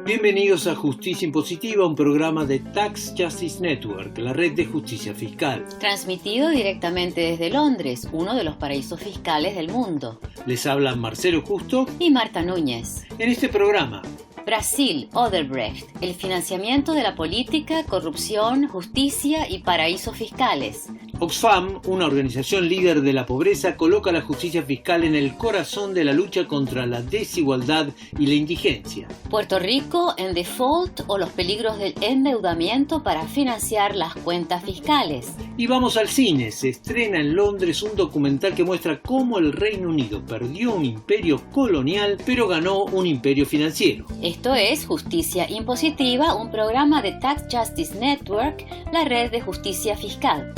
Bienvenidos a Justicia Impositiva, un programa de Tax Justice Network, la red de justicia fiscal. Transmitido directamente desde Londres, uno de los paraísos fiscales del mundo. Les hablan Marcelo Justo y Marta Núñez. En este programa, Brasil, Odebrecht, el financiamiento de la política, corrupción, justicia y paraísos fiscales. Oxfam, una organización líder de la pobreza, coloca la justicia fiscal en el corazón de la lucha contra la desigualdad y la indigencia. Puerto Rico en default o los peligros del endeudamiento para financiar las cuentas fiscales. Y vamos al cine. Se estrena en Londres un documental que muestra cómo el Reino Unido perdió un imperio colonial, pero ganó un imperio financiero. Esto es Justicia Impositiva, un programa de Tax Justice Network, la red de justicia fiscal.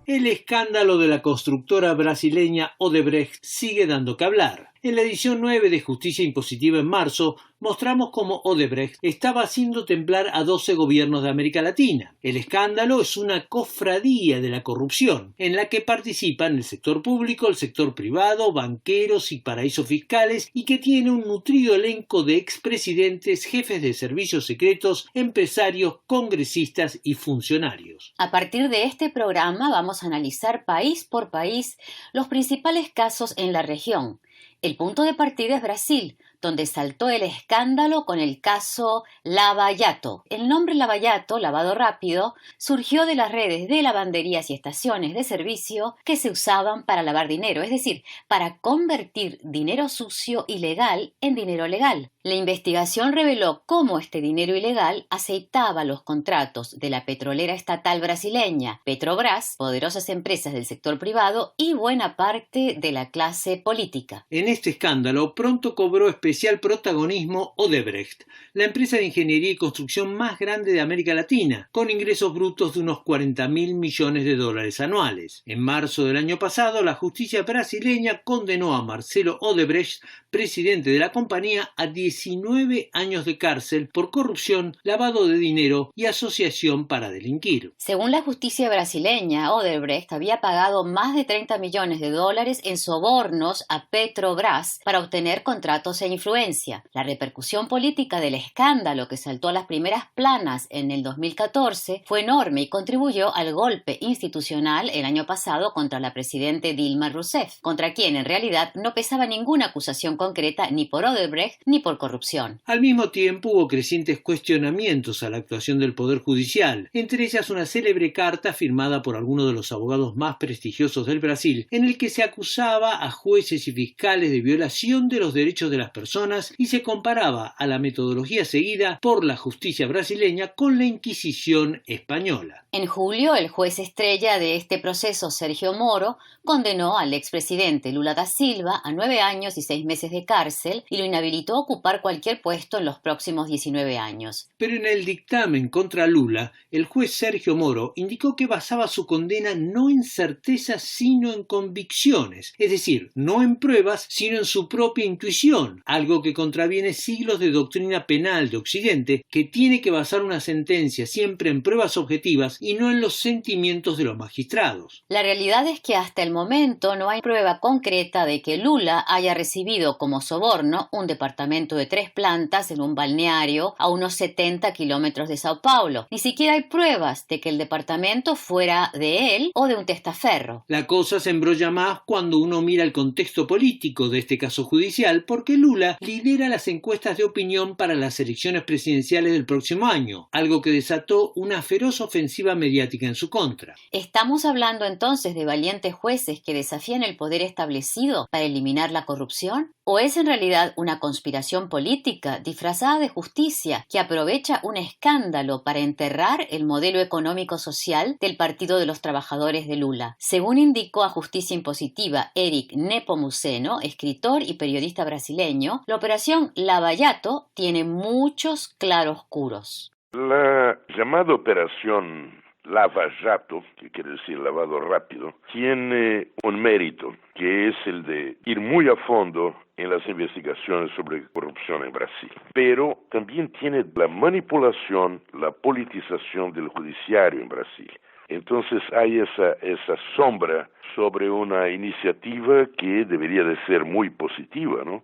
El escándalo de la constructora brasileña Odebrecht sigue dando que hablar. En la edición 9 de Justicia Impositiva en marzo, mostramos cómo Odebrecht estaba haciendo temblar a 12 gobiernos de América Latina. El escándalo es una cofradía de la corrupción, en la que participan el sector público, el sector privado, banqueros y paraísos fiscales, y que tiene un nutrido elenco de expresidentes, jefes de servicios secretos, empresarios, congresistas y funcionarios. A partir de este programa vamos a analizar país por país los principales casos en la región. El punto de partida es Brasil, donde saltó el escándalo con el caso Lava Jato. El nombre Lava Jato, lavado rápido, surgió de las redes de lavanderías y estaciones de servicio que se usaban para lavar dinero, es decir, para convertir dinero sucio ilegal en dinero legal. La investigación reveló cómo este dinero ilegal aceitaba los contratos de la petrolera estatal brasileña Petrobras, poderosas empresas del sector privado y buena parte de la clase política. En este escándalo pronto cobró especial protagonismo Odebrecht, la empresa de ingeniería y construcción más grande de América Latina, con ingresos brutos de unos 40.000 millones de dólares anuales. En marzo del año pasado, la justicia brasileña condenó a Marcelo Odebrecht, presidente de la compañía, a 19 años de cárcel por corrupción, lavado de dinero y asociación para delinquir. Según la justicia brasileña, Odebrecht había pagado más de 30 millones de dólares en sobornos a Petrobras para obtener contratos e influencia. La repercusión política del escándalo que saltó a las primeras planas en el 2014 fue enorme y contribuyó al golpe institucional el año pasado contra la presidenta Dilma Rousseff, contra quien en realidad no pesaba ninguna acusación concreta ni por Odebrecht ni por corrupción. Al mismo tiempo hubo crecientes cuestionamientos a la actuación del Poder Judicial, entre ellas una célebre carta firmada por algunos de los abogados más prestigiosos del Brasil, en el que se acusaba a jueces y fiscales de violación de los derechos de las personas y se comparaba a la metodología seguida por la justicia brasileña con la Inquisición española. En julio, el juez estrella de este proceso, Sergio Moro, condenó al expresidente Lula da Silva a 9 años y 6 meses de cárcel y lo inhabilitó a ocupar cualquier puesto en los próximos 19 años. Pero en el dictamen contra Lula, el juez Sergio Moro indicó que basaba su condena no en certezas sino en convicciones, es decir, no en pruebas sino en su propia intuición, algo que contraviene siglos de doctrina penal de Occidente, que tiene que basar una sentencia siempre en pruebas objetivas y no en los sentimientos de los magistrados. La realidad es que hasta el momento no hay prueba concreta de que Lula haya recibido como soborno un departamento de 3 plantas en un balneario a unos 70 kilómetros de Sao Paulo. Ni siquiera hay pruebas de que el departamento fuera de él o de un testaferro. La cosa se embrolla más cuando uno mira el contexto político de este caso judicial, porque Lula lidera las encuestas de opinión para las elecciones presidenciales del próximo año, algo que desató una feroz ofensiva mediática en su contra. ¿Estamos hablando entonces de valientes jueces que desafían el poder establecido para eliminar la corrupción? ¿O es en realidad una conspiración política disfrazada de justicia que aprovecha un escándalo para enterrar el modelo económico-social del Partido de los Trabajadores de Lula? Según indicó a Justicia Impositiva Eric Nepomuceno, escritor y periodista brasileño, la operación Lava Jato tiene muchos claroscuros. La llamada operación Lava Jato, que quiere decir lavado rápido, tiene un mérito, que es el de ir muy a fondo en las investigaciones sobre corrupción en Brasil. Pero también tiene la manipulación, la politización del judiciario en Brasil. Entonces hay esa sombra sobre una iniciativa que debería de ser muy positiva, ¿no?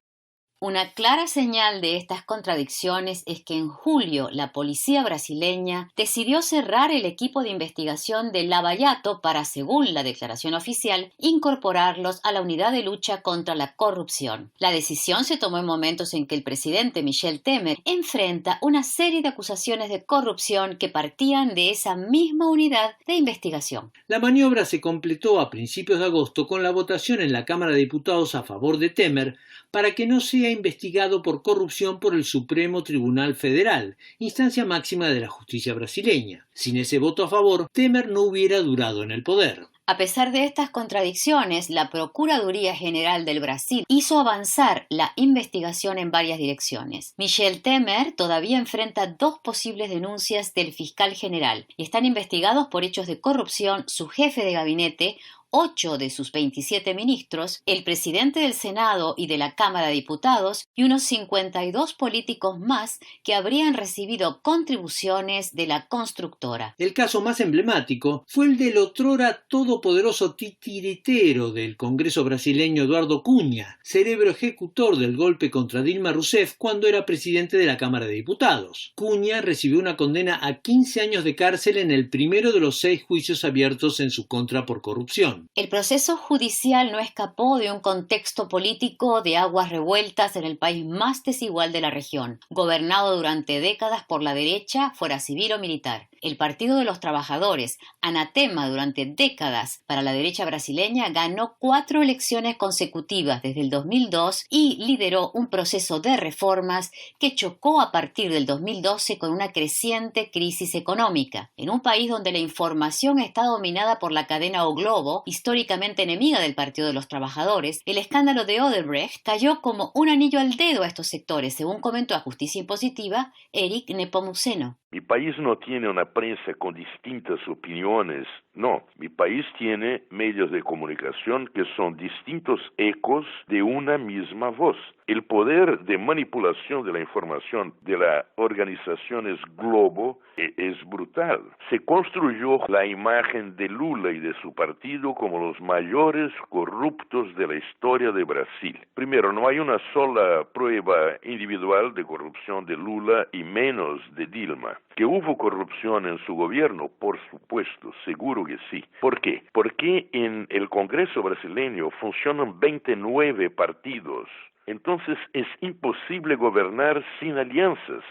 Una clara señal de estas contradicciones es que en julio la policía brasileña decidió cerrar el equipo de investigación de Lava Jato para, según la declaración oficial, incorporarlos a la unidad de lucha contra la corrupción. La decisión se tomó en momentos en que el presidente Michel Temer enfrenta una serie de acusaciones de corrupción que partían de esa misma unidad de investigación. La maniobra se completó a principios de agosto con la votación en la Cámara de Diputados a favor de Temer para que no sea investigado por corrupción por el Supremo Tribunal Federal, instancia máxima de la justicia brasileña. Sin ese voto a favor, Temer no hubiera durado en el poder. A pesar de estas contradicciones, la Procuraduría General del Brasil hizo avanzar la investigación en varias direcciones. Michel Temer todavía enfrenta 2 posibles denuncias del fiscal general y están investigados por hechos de corrupción su jefe de gabinete, 8 de sus 27 ministros, el presidente del Senado y de la Cámara de Diputados y unos 52 políticos más que habrían recibido contribuciones de la constructora. El caso más emblemático fue el del otrora todopoderoso titiritero del Congreso brasileño Eduardo Cunha, cerebro ejecutor del golpe contra Dilma Rousseff cuando era presidente de la Cámara de Diputados. Cunha recibió una condena a 15 años de cárcel en el primero de los 6 juicios abiertos en su contra por corrupción. El proceso judicial no escapó de un contexto político de aguas revueltas en el país más desigual de la región, gobernado durante décadas por la derecha, fuera civil o militar. El Partido de los Trabajadores, anatema durante décadas para la derecha brasileña, ganó 4 elecciones consecutivas desde el 2002 y lideró un proceso de reformas que chocó a partir del 2012 con una creciente crisis económica. En un país donde la información está dominada por la cadena O Globo, históricamente enemiga del Partido de los Trabajadores, el escándalo de Odebrecht cayó como un anillo al dedo a estos sectores, según comentó a Justicia Impositiva Eric Nepomuceno. Mi país no tiene una prensa con distintas opiniones, no. Mi país tiene medios de comunicación que son distintos ecos de una misma voz. El poder de manipulación de la información de las organizaciones Globo es brutal. Se construyó la imagen de Lula y de su partido como los mayores corruptos de la historia de Brasil. Primero, no hay una sola prueba individual de corrupción de Lula y menos de Dilma. ¿Que hubo corrupción en su gobierno? Por supuesto, seguro que sí. ¿Por qué? Porque en el Congreso brasileño funcionan 29 partidos. Entonces es imposible gobernar sin alianzas.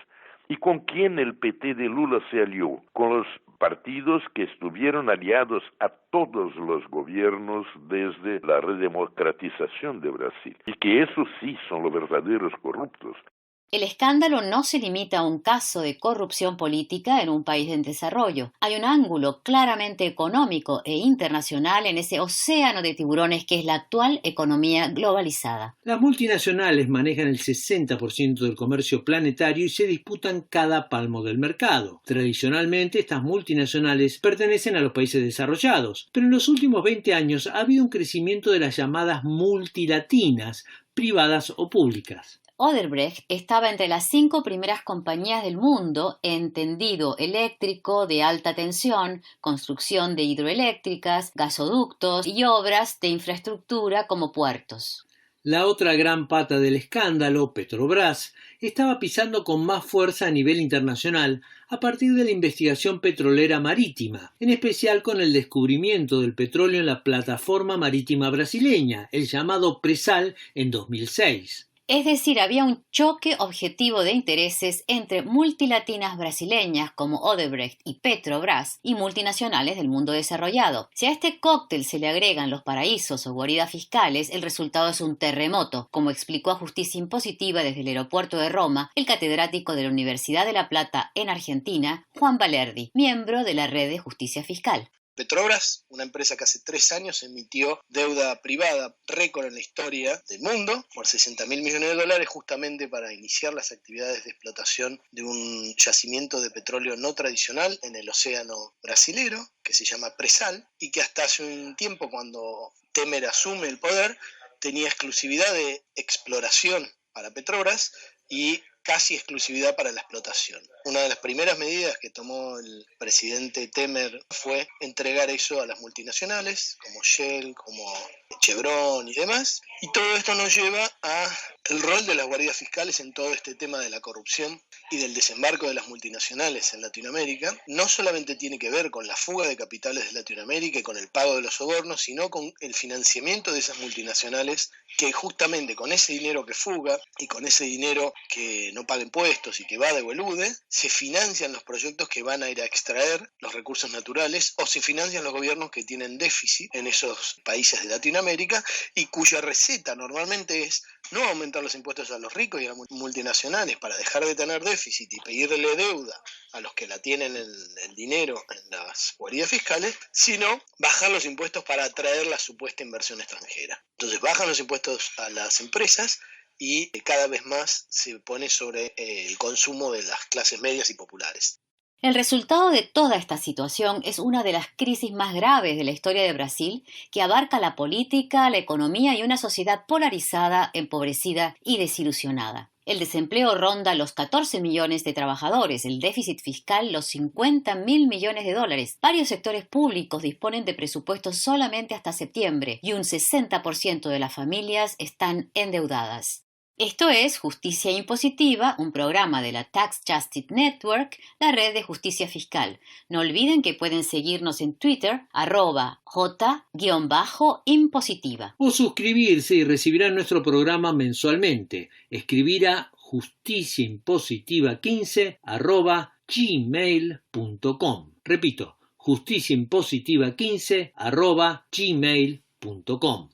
¿Y con quién el PT de Lula se alió? Con los partidos que estuvieron aliados a todos los gobiernos desde la redemocratización de Brasil. Y que esos sí son los verdaderos corruptos. El escándalo no se limita a un caso de corrupción política en un país en desarrollo. Hay un ángulo claramente económico e internacional en ese océano de tiburones que es la actual economía globalizada. Las multinacionales manejan el 60% del comercio planetario y se disputan cada palmo del mercado. Tradicionalmente, estas multinacionales pertenecen a los países desarrollados, pero en los últimos 20 años ha habido un crecimiento de las llamadas multilatinas, privadas o públicas. Odebrecht estaba entre las 5 primeras compañías del mundo en tendido eléctrico de alta tensión, construcción de hidroeléctricas, gasoductos y obras de infraestructura como puertos. La otra gran pata del escándalo, Petrobras, estaba pisando con más fuerza a nivel internacional a partir de la investigación petrolera marítima, en especial con el descubrimiento del petróleo en la plataforma marítima brasileña, el llamado Presal, en 2006. Es decir, había un choque objetivo de intereses entre multilatinas brasileñas como Odebrecht y Petrobras y multinacionales del mundo desarrollado. Si a este cóctel se le agregan los paraísos o guaridas fiscales, el resultado es un terremoto, como explicó a Justicia Impositiva desde el aeropuerto de Roma el catedrático de la Universidad de La Plata en Argentina, Juan Valerdi, miembro de la Red de Justicia Fiscal. Petrobras, una empresa que hace 3 años emitió deuda privada récord en la historia del mundo por $60.000 millones justamente para iniciar las actividades de explotación de un yacimiento de petróleo no tradicional en el océano brasilero que se llama Presal y que hasta hace un tiempo, cuando Temer asume el poder, tenía exclusividad de exploración para Petrobras y casi exclusividad para la explotación. Una de las primeras medidas que tomó el presidente Temer fue entregar eso a las multinacionales, como Shell, como Chevron y demás, y todo esto nos lleva a el rol de las guardias fiscales en todo este tema de la corrupción y del desembarco de las multinacionales en Latinoamérica. No solamente tiene que ver con la fuga de capitales de Latinoamérica y con el pago de los sobornos, sino con el financiamiento de esas multinacionales que justamente con ese dinero que fuga y con ese dinero que no paga impuestos y que va de elude, se financian los proyectos que van a ir a extraer los recursos naturales o se financian los gobiernos que tienen déficit en esos países de Latinoamérica y cuya receta normalmente es no aumentar los impuestos a los ricos y a las multinacionales para dejar de tener déficit y pedirle deuda a los que la tienen el dinero en las guaridas fiscales, sino bajar los impuestos para atraer la supuesta inversión extranjera. Entonces bajan los impuestos a las empresas y cada vez más se pone sobre el consumo de las clases medias y populares. El resultado de toda esta situación es una de las crisis más graves de la historia de Brasil, que abarca la política, la economía y una sociedad polarizada, empobrecida y desilusionada. El desempleo ronda los 14 millones de trabajadores, el déficit fiscal los 50.000 millones de dólares. Varios sectores públicos disponen de presupuestos solamente hasta septiembre y un 60% de las familias están endeudadas. Esto es Justicia Impositiva, un programa de la Tax Justice Network, la red de justicia fiscal. No olviden que pueden seguirnos en Twitter, @J_impositiva. O suscribirse y recibirán nuestro programa mensualmente. Escribir a justiciaimpositiva15@gmail.com. Repito, justiciaimpositiva15@gmail.com.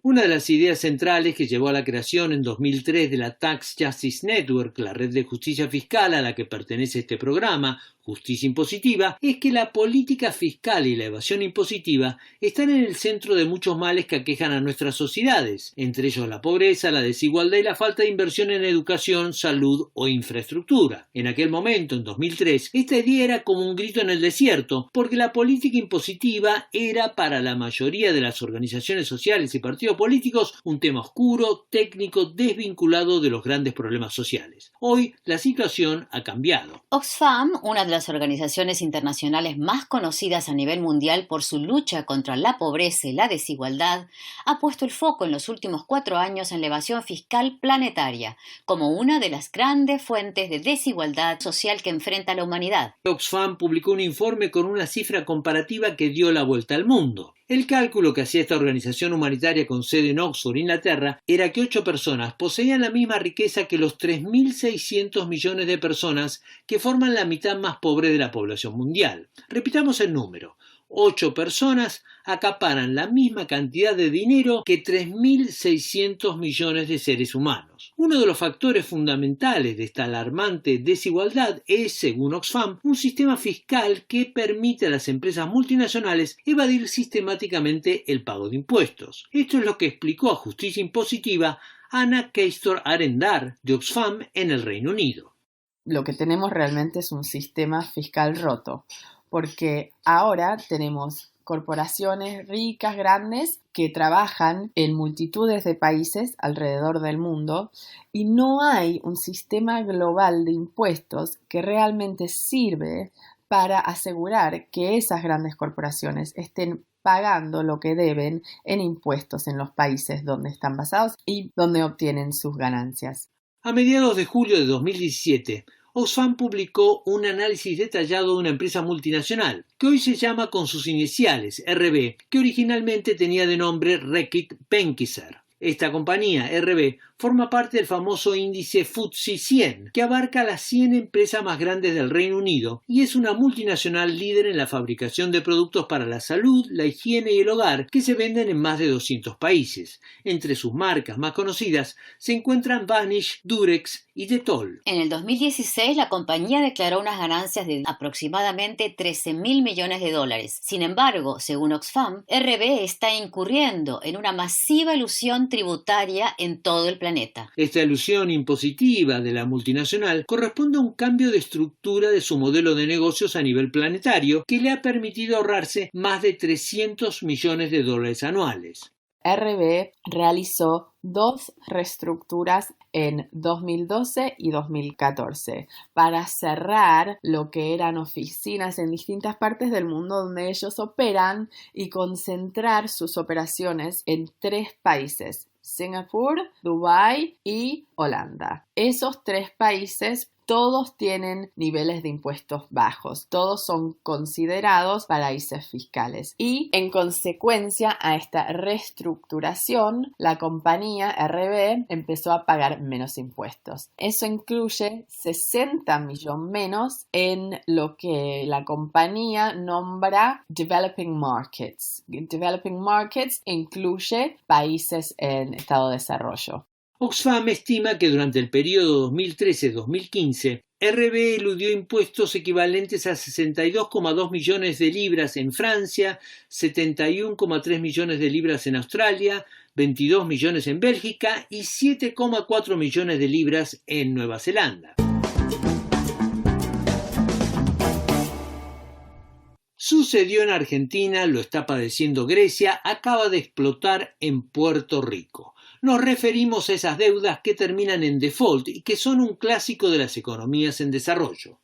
Una de las ideas centrales que llevó a la creación en 2003 de la Tax Justice Network, la red de justicia fiscal a la que pertenece este programa, Justicia Impositiva, es que la política fiscal y la evasión impositiva están en el centro de muchos males que aquejan a nuestras sociedades, entre ellos la pobreza, la desigualdad y la falta de inversión en educación, salud o infraestructura. En aquel momento, en 2003, esta idea era como un grito en el desierto, porque la política impositiva era para la mayoría de las organizaciones sociales y partidos políticos un tema oscuro, técnico, desvinculado de los grandes problemas sociales. Hoy la situación ha cambiado. Oxfam, una de las organizaciones internacionales más conocidas a nivel mundial por su lucha contra la pobreza y la desigualdad, ha puesto el foco en los últimos 4 años en la evasión fiscal planetaria, como una de las grandes fuentes de desigualdad social que enfrenta la humanidad. Oxfam publicó un informe con una cifra comparativa que dio la vuelta al mundo. El cálculo que hacía esta organización humanitaria con sede en Oxford, Inglaterra, era que 8 personas poseían la misma riqueza que los 3.600 millones de personas que forman la mitad más pobre de la población mundial. Repitamos el número. 8 personas acaparan la misma cantidad de dinero que 3.600 millones de seres humanos. Uno de los factores fundamentales de esta alarmante desigualdad es, según Oxfam, un sistema fiscal que permite a las empresas multinacionales evadir sistemáticamente el pago de impuestos. Esto es lo que explicó a Justicia Impositiva Anna Keistor-Arendar de Oxfam en el Reino Unido. Lo que tenemos realmente es un sistema fiscal roto, porque ahora tenemos corporaciones ricas, grandes, que trabajan en multitudes de países alrededor del mundo y no hay un sistema global de impuestos que realmente sirve para asegurar que esas grandes corporaciones estén pagando lo que deben en impuestos en los países donde están basados y donde obtienen sus ganancias. A mediados de julio de 2017, Oxfam publicó un análisis detallado de una empresa multinacional, que hoy se llama con sus iniciales, RB, que originalmente tenía de nombre Reckitt Benckiser. Esta compañía, RB, forma parte del famoso índice FTSE 100, que abarca las 100 empresas más grandes del Reino Unido y es una multinacional líder en la fabricación de productos para la salud, la higiene y el hogar que se venden en más de 200 países. Entre sus marcas más conocidas se encuentran Vanish, Durex y Dettol. En el 2016 la compañía declaró unas ganancias de aproximadamente 13.000 millones de dólares. Sin embargo, según Oxfam, RB está incurriendo en una masiva elusión tributaria en todo el planeta. Esta elusión impositiva de la multinacional corresponde a un cambio de estructura de su modelo de negocios a nivel planetario que le ha permitido ahorrarse más de 300 millones de dólares anuales. RBE realizó 2 reestructuras en 2012 y 2014 para cerrar lo que eran oficinas en distintas partes del mundo donde ellos operan y concentrar sus operaciones en 3 países: Singapur, Dubái y Holanda. Esos 3 países todos tienen niveles de impuestos bajos, todos son considerados paraísos fiscales y en consecuencia a esta reestructuración la compañía RBE empezó a pagar menos impuestos. Eso incluye 60 millones menos en lo que la compañía nombra Developing Markets. Developing Markets incluye países en estado de desarrollo. Oxfam estima que durante el periodo 2013-2015, RBE eludió impuestos equivalentes a 62,2 millones de libras en Francia, 71,3 millones de libras en Australia, 22 millones en Bélgica y 7,4 millones de libras en Nueva Zelanda. Sucedió en Argentina, lo está padeciendo Grecia, acaba de explotar en Puerto Rico. Nos referimos a esas deudas que terminan en default y que son un clásico de las economías en desarrollo.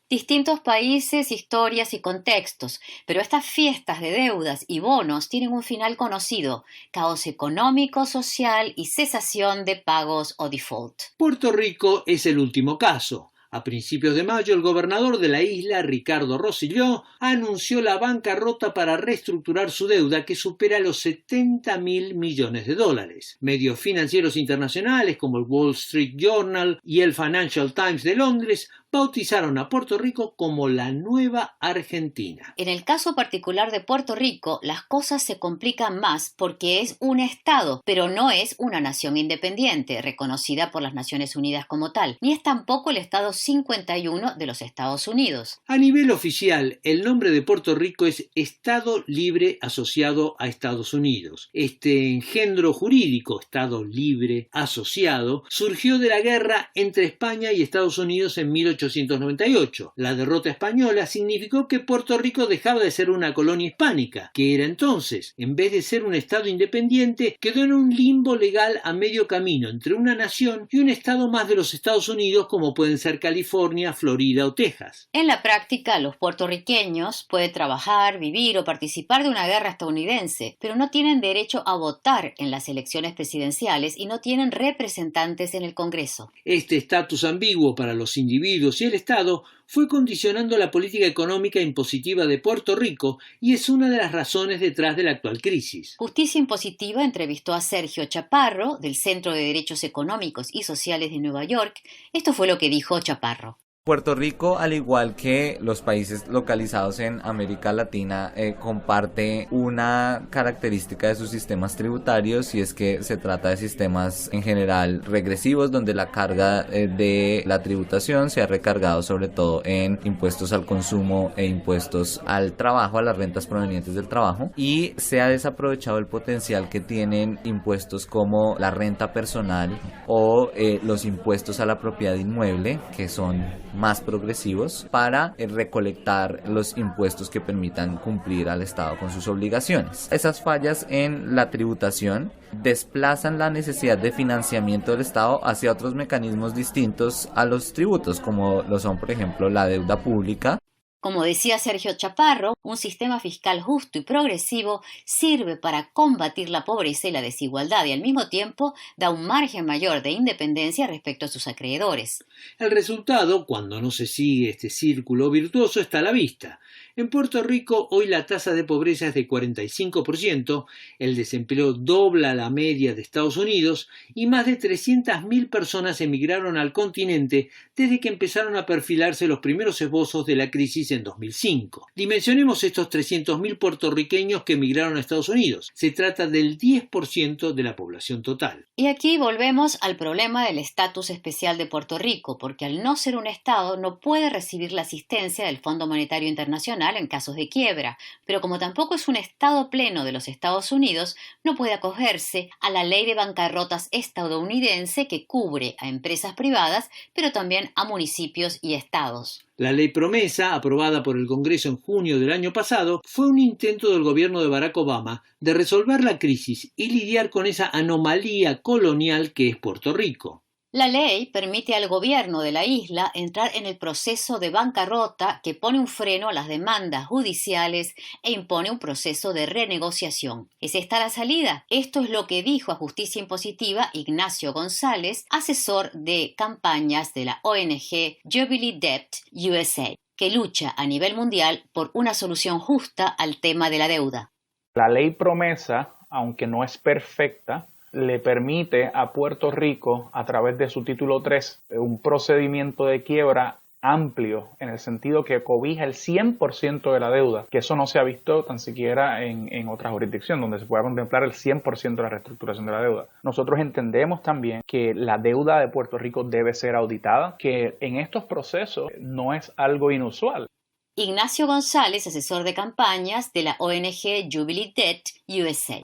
Distintos países, historias y contextos, pero estas fiestas de deudas y bonos tienen un final conocido: caos económico, social y cesación de pagos o default. Puerto Rico es el último caso. A principios de mayo, el gobernador de la isla, Ricardo Rosselló, anunció la bancarrota para reestructurar su deuda, que supera los $70.000 millones. Medios financieros internacionales como el Wall Street Journal y el Financial Times de Londres bautizaron a Puerto Rico como la nueva Argentina. En el caso particular de Puerto Rico, las cosas se complican más porque es un estado, pero no es una nación independiente, reconocida por las Naciones Unidas como tal, ni es tampoco el estado 51 de los Estados Unidos. A nivel oficial, el nombre de Puerto Rico es Estado Libre Asociado a Estados Unidos. Este engendro jurídico, Estado Libre Asociado, surgió de la guerra entre España y Estados Unidos en 1898. La derrota española significó que Puerto Rico dejaba de ser una colonia hispánica, que era entonces. En vez de ser un estado independiente, quedó en un limbo legal a medio camino entre una nación y un estado más de los Estados Unidos, como pueden ser California, Florida o Texas. En la práctica, los puertorriqueños pueden trabajar, vivir o participar de una guerra estadounidense, pero no tienen derecho a votar en las elecciones presidenciales y no tienen representantes en el Congreso. Este estatus ambiguo para los individuos y el Estado fue condicionando la política económica impositiva de Puerto Rico y es una de las razones detrás de la actual crisis. Justicia Impositiva entrevistó a Sergio Chaparro, del Centro de Derechos Económicos y Sociales de Nueva York. Esto fue lo que dijo Chaparro. Puerto Rico, al igual que los países localizados en América Latina, comparte una característica de sus sistemas tributarios, y es que se trata de sistemas en general regresivos, donde la carga de la tributación se ha recargado sobre todo en impuestos al consumo e impuestos al trabajo, a las rentas provenientes del trabajo, y se ha desaprovechado el potencial que tienen impuestos como la renta personal o los impuestos a la propiedad inmueble, que son más progresivos, para recolectar los impuestos que permitan cumplir al Estado con sus obligaciones. Esas fallas en la tributación desplazan la necesidad de financiamiento del Estado hacia otros mecanismos distintos a los tributos, como lo son, por ejemplo, la deuda pública. Como decía Sergio Chaparro, un sistema fiscal justo y progresivo sirve para combatir la pobreza y la desigualdad y al mismo tiempo da un margen mayor de independencia respecto a sus acreedores. El resultado, cuando no se sigue este círculo virtuoso, está a la vista. En Puerto Rico hoy la tasa de pobreza es de 45%, el desempleo dobla la media de Estados Unidos y más de 300.000 personas emigraron al continente desde que empezaron a perfilarse los primeros esbozos de la crisis en 2005. Dimensionemos estos 300.000 puertorriqueños que emigraron a Estados Unidos. Se trata del 10% de la población total. Y aquí volvemos al problema del estatus especial de Puerto Rico, porque al no ser un estado no puede recibir la asistencia del Fondo Monetario Internacional internacional en casos de quiebra, pero como tampoco es un estado pleno de los Estados Unidos, no puede acogerse a la ley de bancarrotas estadounidense que cubre a empresas privadas, pero también a municipios y estados. La ley promesa, aprobada por el Congreso en junio del año pasado, fue un intento del gobierno de Barack Obama de resolver la crisis y lidiar con esa anomalía colonial que es Puerto Rico. La ley permite al gobierno de la isla entrar en el proceso de bancarrota que pone un freno a las demandas judiciales e impone un proceso de renegociación. ¿Es esta la salida? Esto es lo que dijo a Justicia Impositiva Ignacio González, asesor de campañas de la ONG Jubilee Debt USA, que lucha a nivel mundial por una solución justa al tema de la deuda. La ley promesa, aunque no es perfecta, le permite a Puerto Rico, a través de su título 3, un procedimiento de quiebra amplio, en el sentido que cobija el 100% de la deuda, que eso no se ha visto tan siquiera en otras jurisdicciones, donde se pueda contemplar el 100% de la reestructuración de la deuda. Nosotros entendemos también que la deuda de Puerto Rico debe ser auditada, que en estos procesos no es algo inusual. Ignacio González, asesor de campañas de la ONG Jubilee Debt USA.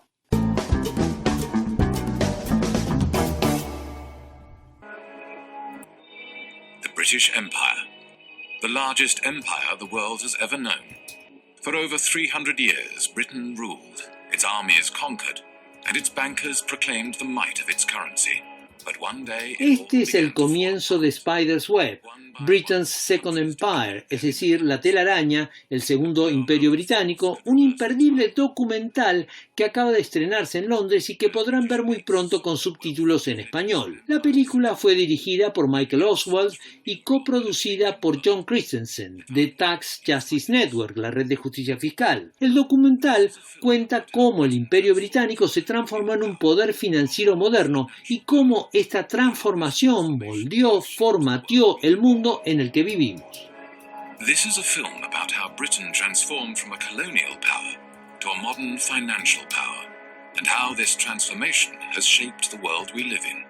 British Empire, the largest empire the world has ever known. For over 300 years, Britain ruled, its armies conquered, and its bankers proclaimed the might of its currency. But one day, Este es el comienzo de Spider's Web, Britain's Second Empire, es decir, La telaraña, el segundo imperio británico, un imperdible documental que acaba de estrenarse en Londres y que podrán ver muy pronto con subtítulos en español. La película fue dirigida por Michael Oswald y coproducida por John Christensen, de Tax Justice Network, la red de justicia fiscal. El documental cuenta cómo el imperio británico se transformó en un poder financiero moderno y cómo esta transformación moldeó, formateó el mundo en el que vivimos. This is a film about how Britain transformed from a colonial power to a modern financial power, and how this transformation has shaped the world we live in.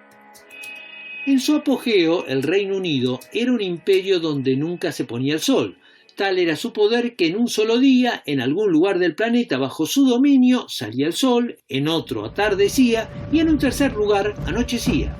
En su apogeo, el Reino Unido era un imperio donde nunca se ponía el sol. Tal era su poder que en un solo día, en algún lugar del planeta bajo su dominio, salía el sol, en otro atardecía y en un tercer lugar anochecía.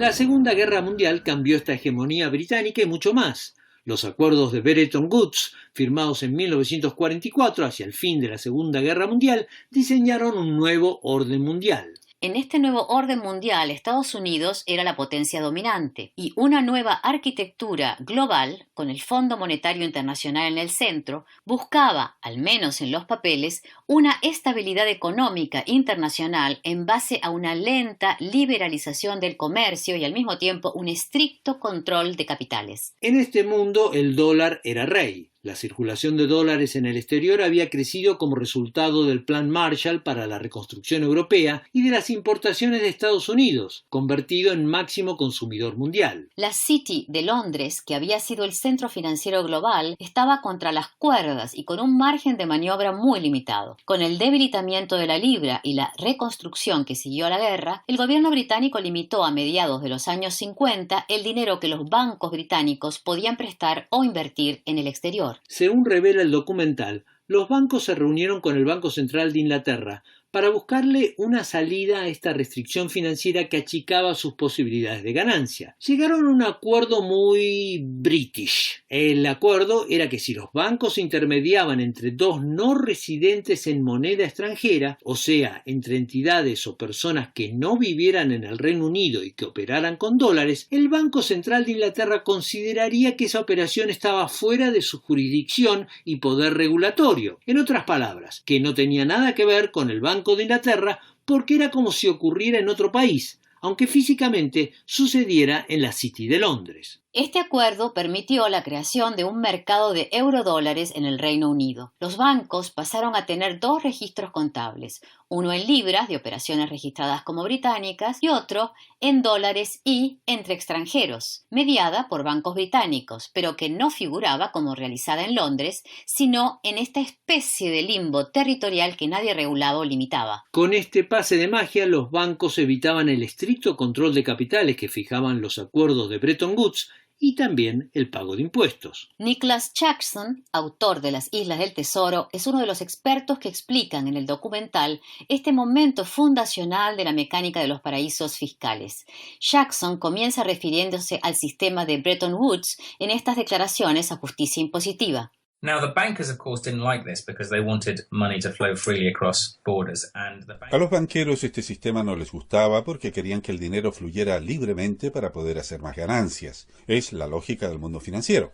La Segunda Guerra Mundial cambió esta hegemonía británica y mucho más. Los acuerdos de Bretton Woods, firmados en 1944 hacia el fin de la Segunda Guerra Mundial, diseñaron un nuevo orden mundial. En este nuevo orden mundial, Estados Unidos era la potencia dominante y una nueva arquitectura global, con el Fondo Monetario Internacional en el centro, buscaba, al menos en los papeles, una estabilidad económica internacional en base a una lenta liberalización del comercio y al mismo tiempo un estricto control de capitales. En este mundo, el dólar era rey. La circulación de dólares en el exterior había crecido como resultado del Plan Marshall para la reconstrucción europea y de las importaciones de Estados Unidos, convertido en máximo consumidor mundial. La City de Londres, que había sido el centro financiero global, estaba contra las cuerdas y con un margen de maniobra muy limitado. Con el debilitamiento de la libra y la reconstrucción que siguió a la guerra, el gobierno británico limitó a mediados de los años 50 el dinero que los bancos británicos podían prestar o invertir en el exterior. Según revela el documental, los bancos se reunieron con el Banco Central de Inglaterra para buscarle una salida a esta restricción financiera que achicaba sus posibilidades de ganancia. Llegaron a un acuerdo muy british. El acuerdo era que si los bancos intermediaban entre dos no residentes en moneda extranjera, o sea, entre entidades o personas que no vivieran en el Reino Unido y que operaran con dólares, el Banco Central de Inglaterra consideraría que esa operación estaba fuera de su jurisdicción y poder regulatorio. En otras palabras, que no tenía nada que ver con el Banco de Inglaterra porque era como si ocurriera en otro país, aunque físicamente sucediera en la City de Londres. Este acuerdo permitió la creación de un mercado de eurodólares en el Reino Unido. Los bancos pasaron a tener dos registros contables, uno en libras de operaciones registradas como británicas y otro en dólares y entre extranjeros, mediada por bancos británicos, pero que no figuraba como realizada en Londres, sino en esta especie de limbo territorial que nadie regulaba o limitaba. Con este pase de magia, los bancos evitaban el estricto control de capitales que fijaban los acuerdos de Bretton Woods y también el pago de impuestos. Nicholas Jackson, autor de Las Islas del Tesoro, es uno de los expertos que explican en el documental este momento fundacional de la mecánica de los paraísos fiscales. Jackson comienza refiriéndose al sistema de Bretton Woods en estas declaraciones a justicia impositiva. Now, the bankers, of course, didn't like this because they wanted money to flow freely across borders. A los banqueros este sistema no les gustaba porque querían que el dinero fluyera libremente para poder hacer más ganancias. Es la lógica del mundo financiero.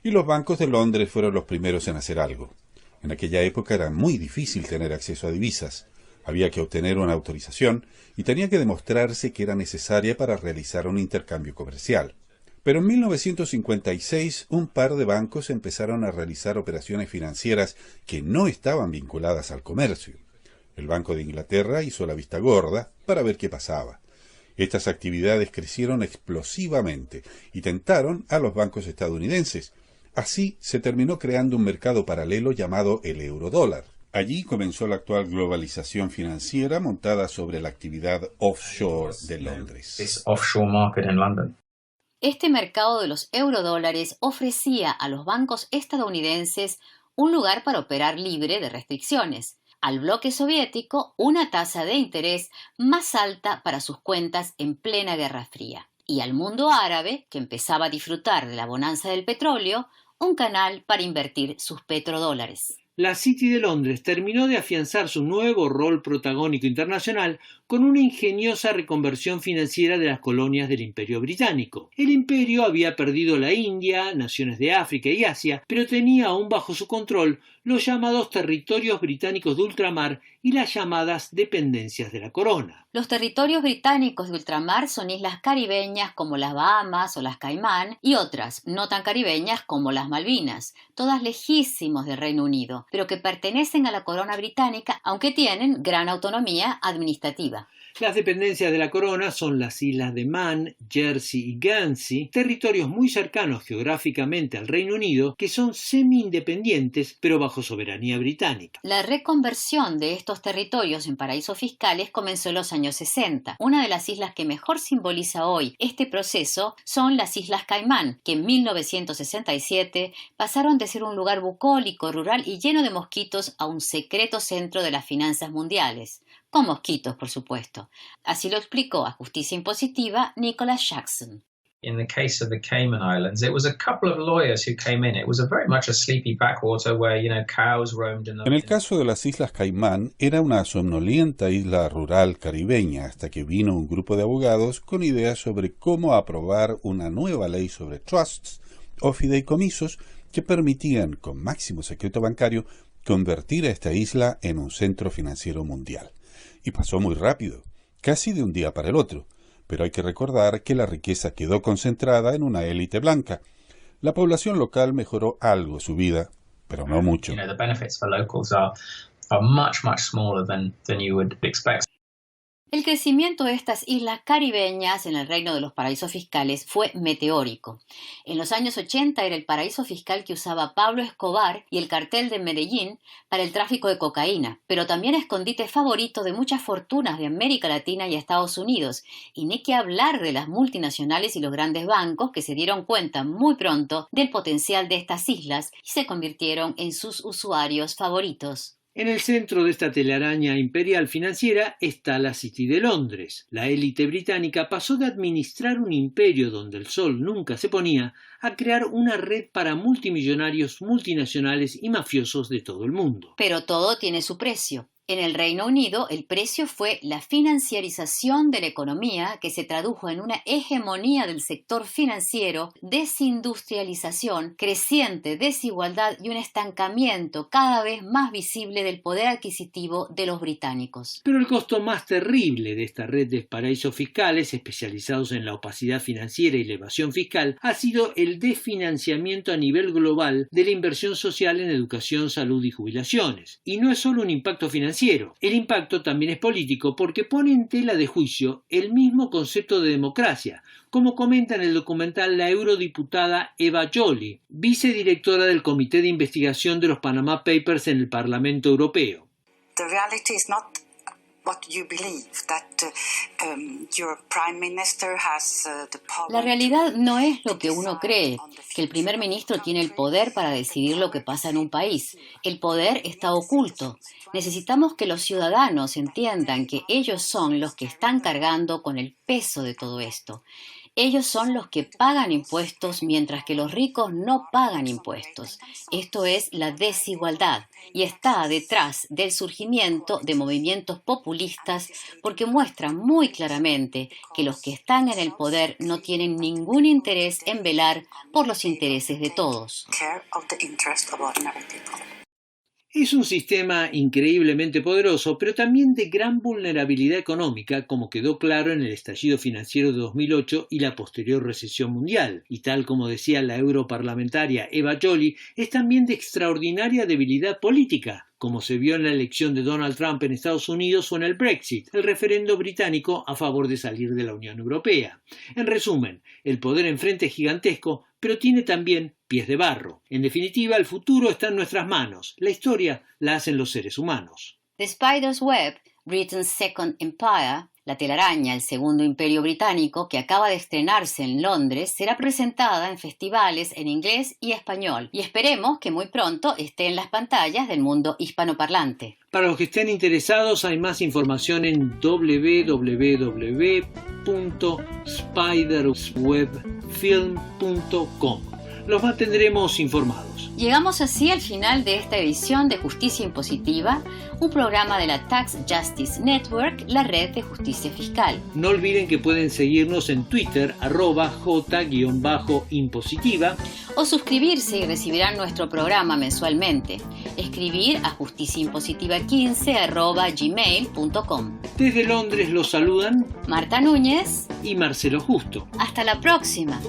Y los bancos de Londres fueron los primeros en hacer algo. En aquella época era muy difícil tener acceso a divisas. Había que obtener una autorización y tenía que demostrarse que era necesaria para realizar un intercambio comercial. Pero en 1956 un par de bancos empezaron a realizar operaciones financieras que no estaban vinculadas al comercio. El Banco de Inglaterra hizo la vista gorda para ver qué pasaba. Estas actividades crecieron explosivamente y tentaron a los bancos estadounidenses. Así se terminó creando un mercado paralelo llamado el eurodólar. Allí comenzó la actual globalización financiera montada sobre la actividad offshore de Londres. This offshore market in London. Este mercado de los eurodólares ofrecía a los bancos estadounidenses un lugar para operar libre de restricciones, al bloque soviético una tasa de interés más alta para sus cuentas en plena Guerra Fría, y al mundo árabe, que empezaba a disfrutar de la bonanza del petróleo, un canal para invertir sus petrodólares. La City de Londres terminó de afianzar su nuevo rol protagónico internacional con una ingeniosa reconversión financiera de las colonias del Imperio Británico. El imperio había perdido la India, naciones de África y Asia, pero tenía aún bajo su control los llamados territorios británicos de ultramar y las llamadas dependencias de la corona. Los territorios británicos de ultramar son islas caribeñas como las Bahamas o las Caimán y otras no tan caribeñas como las Malvinas, todas lejísimos del Reino Unido, pero que pertenecen a la corona británica, aunque tienen gran autonomía administrativa. Las dependencias de la corona son las islas de Man, Jersey y Guernsey, territorios muy cercanos geográficamente al Reino Unido que son semi-independientes pero bajo soberanía británica. La reconversión de estos territorios en paraísos fiscales comenzó en los años 60. Una de las islas que mejor simboliza hoy este proceso son las Islas Caimán, que en 1967 pasaron de ser un lugar bucólico, rural y lleno de mosquitos a un secreto centro de las finanzas mundiales. Con mosquitos, por supuesto. Así lo explicó a justicia impositiva Nicholas Jackson. In the case of the Cayman Islands, it was a couple of lawyers who came in. It was very much a sleepy backwater where, cows roamed in the... En el caso de las Islas Caimán, era una somnolienta isla rural caribeña hasta que vino un grupo de abogados con ideas sobre cómo aprobar una nueva ley sobre trusts o fideicomisos que permitían, con máximo secreto bancario, convertir a esta isla en un centro financiero mundial. Y pasó muy rápido, casi de un día para el otro. Pero hay que recordar que la riqueza quedó concentrada en una élite blanca. La población local mejoró algo su vida, pero no mucho. The benefits for locals are much smaller than you would expect. El crecimiento de estas islas caribeñas en el reino de los paraísos fiscales fue meteórico. En los años 80 era el paraíso fiscal que usaba Pablo Escobar y el cartel de Medellín para el tráfico de cocaína, pero también escondite favorito de muchas fortunas de América Latina y Estados Unidos, y ni que hablar de las multinacionales y los grandes bancos que se dieron cuenta muy pronto del potencial de estas islas y se convirtieron en sus usuarios favoritos. En el centro de esta telaraña imperial financiera está la City de Londres. La élite británica pasó de administrar un imperio donde el sol nunca se ponía a crear una red para multimillonarios, multinacionales y mafiosos de todo el mundo. Pero todo tiene su precio. En el Reino Unido, el precio fue la financiarización de la economía, que se tradujo en una hegemonía del sector financiero, desindustrialización, creciente desigualdad y un estancamiento cada vez más visible del poder adquisitivo de los británicos. Pero el costo más terrible de esta red de paraísos fiscales, especializados en la opacidad financiera y la evasión fiscal, ha sido el desfinanciamiento a nivel global de la inversión social en educación, salud y jubilaciones. Y no es solo un impacto financiero. El impacto también es político porque pone en tela de juicio el mismo concepto de democracia, como comenta en el documental la eurodiputada Eva Joly, vicedirectora del Comité de Investigación de los Panama Papers en el Parlamento Europeo. The reality is not what you believe, that your prime minister has the power. La realidad no es lo que uno cree, que el primer ministro tiene el poder para decidir lo que pasa en un país. El poder está oculto. Necesitamos que los ciudadanos entiendan que ellos son los que están cargando con el peso de todo esto. Ellos son los que pagan impuestos mientras que los ricos no pagan impuestos. Esto es la desigualdad y está detrás del surgimiento de movimientos populistas porque muestran muy claramente que los que están en el poder no tienen ningún interés en velar por los intereses de todos. Es un sistema increíblemente poderoso, pero también de gran vulnerabilidad económica, como quedó claro en el estallido financiero de 2008 y la posterior recesión mundial. Y tal como decía la europarlamentaria Eva Joly, es también de extraordinaria debilidad política, como se vio en la elección de Donald Trump en Estados Unidos o en el Brexit, el referendo británico a favor de salir de la Unión Europea. En resumen, el poder enfrente es gigantesco, pero tiene también pies de barro. En definitiva, el futuro está en nuestras manos. La historia la hacen los seres humanos. The Spider's Web, Britain's Second Empire, La telaraña, el segundo imperio británico, que acaba de estrenarse en Londres, será presentada en festivales en inglés y español, y esperemos que muy pronto esté en las pantallas del mundo hispanoparlante. Para los que estén interesados, hay más información en www.spiderswebfilm.com. Los mantendremos informados. Llegamos así al final de esta edición de Justicia Impositiva, un programa de la Tax Justice Network, la red de justicia fiscal. No olviden que pueden seguirnos en Twitter, @j_impositiva, o suscribirse y recibirán nuestro programa mensualmente. Escribir a justiciaimpositiva15@gmail.com. Desde Londres los saludan Marta Núñez y Marcelo Justo. Hasta la próxima.